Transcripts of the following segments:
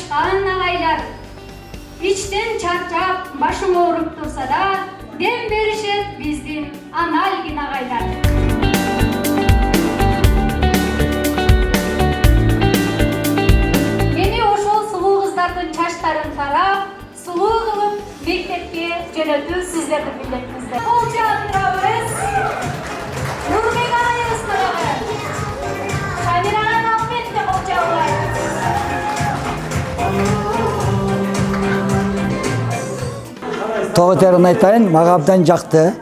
катнашкан агайлар. İçten çarçap, başım ağrıp dursa da dem berişet bizim analgin ağaylar. Meni oşol sulu kızlardın çaşların tarap, sulu kılıp mektepke jönötүү sizlerdi milletimizde. Kol çağırırabız. Nurbek ağayız tarafı. Şamil ağan almette kol çağırırabız. Toğuтерін айтайын, мага абдан жакты.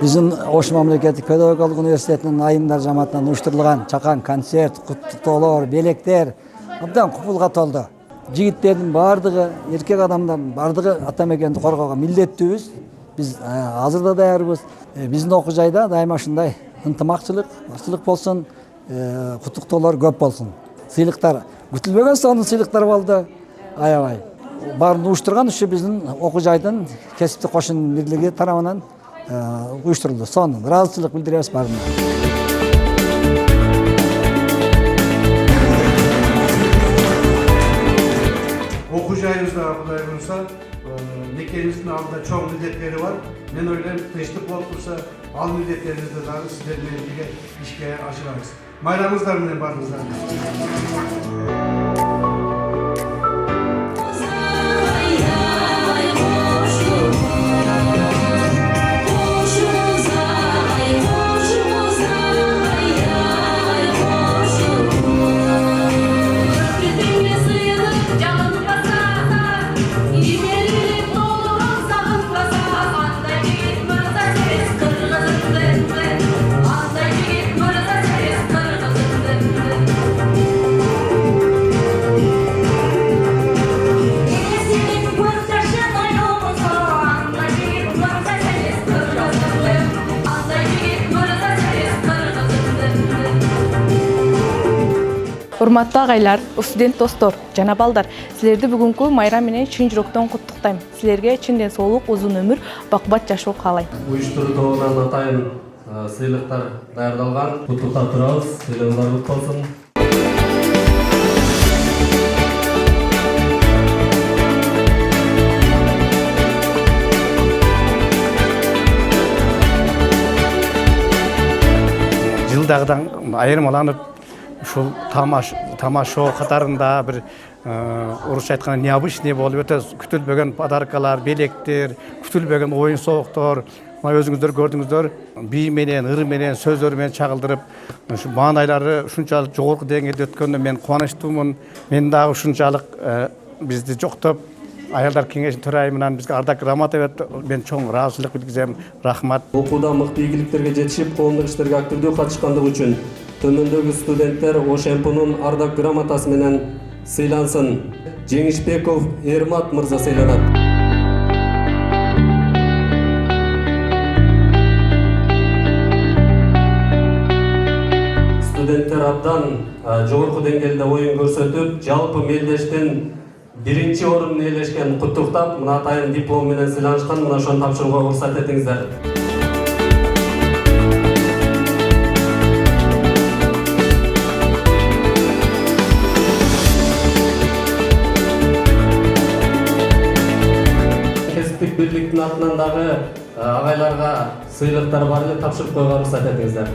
Биздин Ош мамлекеттик педагогикалык университетинин айымдар жамаатынан уюштурулган чакан концерт, куттуктоолор, белектер абдан купулга толду. Жигиттердин баардыгы, эркек адамдардын баардыгы ата мекенди коргоого милдеттүүбүз. Биз азыр да даярбыз. Биздин окуу жайда дайыма ушундай ынтымакчылык, бакчылык болсун, куттуктоолор көп болсун. Сыйлыктар күтүлбөгөн сонун сыйлыктар болду. Аябай. Барын уюштурган ушу биздин окуу жайдын кесиптик кошун бирлиги тарабынан уюштурулду. Сонун ыраазычылык билдиребиз баарына. Okul jayımızda Kuday bulunsa, mekemimizin altında çok milletleri var. Ben öyle teşvik olursa al milletlerimizde daha sizlerle ilgili işe aşırarız. Bayramınızlar mı ne barınızlar? Урматтуу агайлар, студент достор, жана балдар, силерди бүгүнкү майрам менен чын жүрөктөн куттуктайм. Силерге чынден соолук, узун өмүр, бакубат жашоо каалайм. Уюштуруу тобунан атайын сыйлыктар даярдалган. Куттуктап турабыз. Сыйлыгыңар куту болсун. Жылдагыдан айырмаланып, ушул тамашо катарында бир орусча айтканда необычный болуп өтө күтүлбөгөн подаркалар, белектер, күтүлбөгөн оюн соолуктор, мына өзүңүздөр көрдүңүздөр, бий менен, ыр менен, сөздөр менен чагылдырып, ушу маанайлары ушунчалык жогорку деңгээлде өткөнүнө мен кубанычтуумун. Мен дагы ушунчалык бизди жоктоп, аялдар кеңешинин төрайымынан бизге ардак грамота берип, мен чоң ыраазычылык билдирем. Рахмат. Окууда мыкты ийгиликтерге жетишип, коомдук иштерге активдүү катышкандыгы үчүн төмөндөгү студенттер ОШМПнун ардак грамотасы менен сыйлансын. Жеңишбеков Эрмат мырза сыйланат. Студенттер абдан жогорку деңгээлде оюн көрсөтүп, жалпы мелдештин биринчи орунун ээлешкен куттуктап, мына атайын диплом менен сыйланышкан, мына ошону тапшырууга уруксат этиңиздер. Бирликтин атынан дагы агайларга сыйлыктар бар эле, тапшырып коюуга уруксат этиңиздер.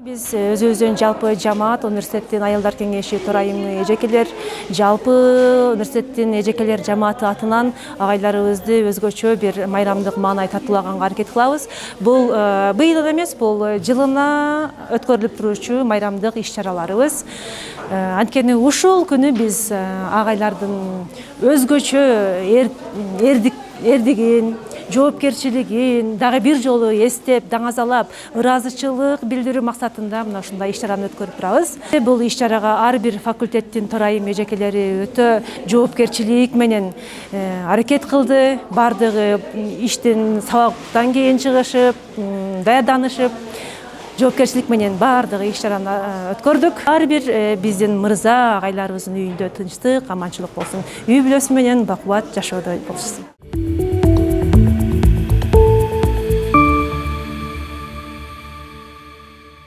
Биз өзүбүздүн жалпы жамаат, университеттин аялдар кеңеши төрайымы эжекелер, жалпы университеттин эжекелер жамааты атынан агайларыбызды өзгөчө бир майрамдык маанай тартуулаганга аракет кылабыз. Бул быйыл эмес, бул жылына өткөрүлүп туручу майрамдык иш-чараларыбыз. Анткени ушул күнү биз агайлардын өзгөчө эрдигин, жоопкерчилигин дагы бир жолу эстеп, даңазалап, ыраазычылык билдирүү максатында мына ушундай иш-чараны өткөрүп турабыз. Бул иш-чарага ар бир факультеттин төрайым эжекелери өтө жоопкерчилик менен аракет кылды. Бардыгы иштин сабактан кийин чыгышып, даярданышып, жоопкерчилик менен баардык иш-чараны өткөрдүк. Ар бир биздин мырза агайларыбыздын үйүндө тынчтык, аманчылык болсун. Үй бүлөсү менен бакубат жашоодо болушсын.